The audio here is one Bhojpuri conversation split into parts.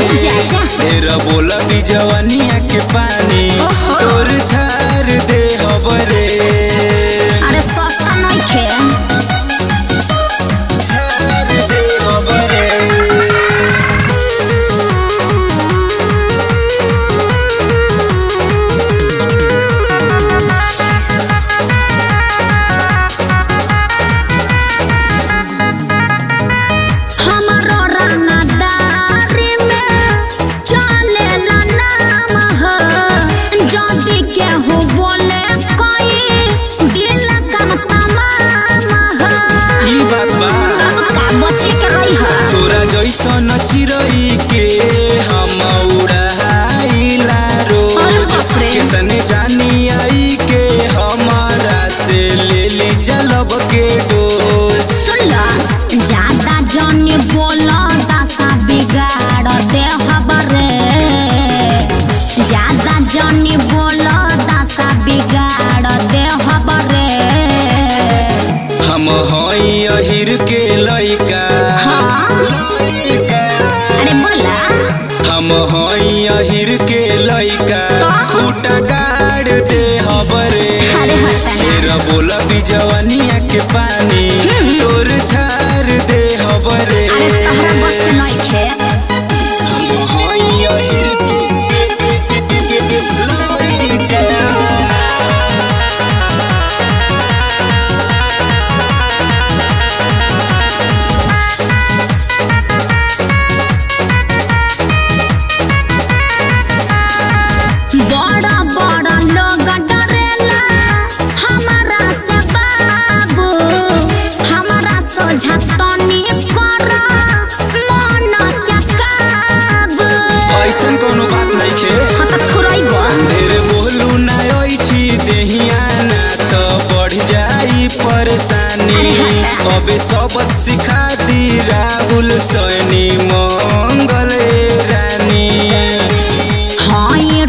ढेर बोला भी जवानिया के पानी तोर झार दे हबरे। अरे सस्ता नहीं खे झार दे हबरे। तोरा जैसन चिरई के हम उड़ाइला रोज कितने जानी आई के हमारा से ले ली जलब के डोज। ज्यादा जानी बोला दशा बिगाड़ दे हबरे। ज्यादा जानी बोला दशा बिगाड़ दे हबरे। हम हई अहिर के लइका। अरे बोला हम हई अहिर के लइका खूटा गाड़ दे हबरे। ढेर बोला भी जवानिया के पानी तोर झार दे हबरे। हम हई अहिर के लइका। बड़ा बड़ा लोग डरेला हमारा से बाबू। हमारा सोझा तनी करा मन क्या काबू। ऐसन कोनो बात नहीं खे ढेर बोलू ना ऐठी देहिया ना तो बढ़ जाई परेशानी। अबे सबक सिखा दी राहुल सैनी मंगल रानी।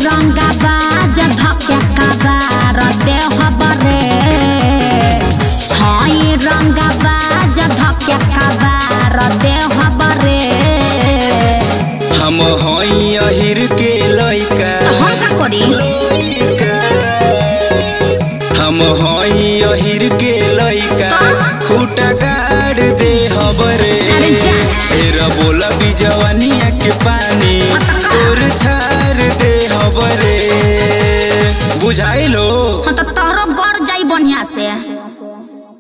रंगबाज धक्के कबार दे हबरे। हाय रंगबाज धक्के कबार दे हबरे। हम हई अहिर के लइका। हम हई अहिर के लइका खूटा गाड़ दे हबरे। ढेर बोला भी जवानिया के पानी तोर झार दे हबरे। बुझाइलो।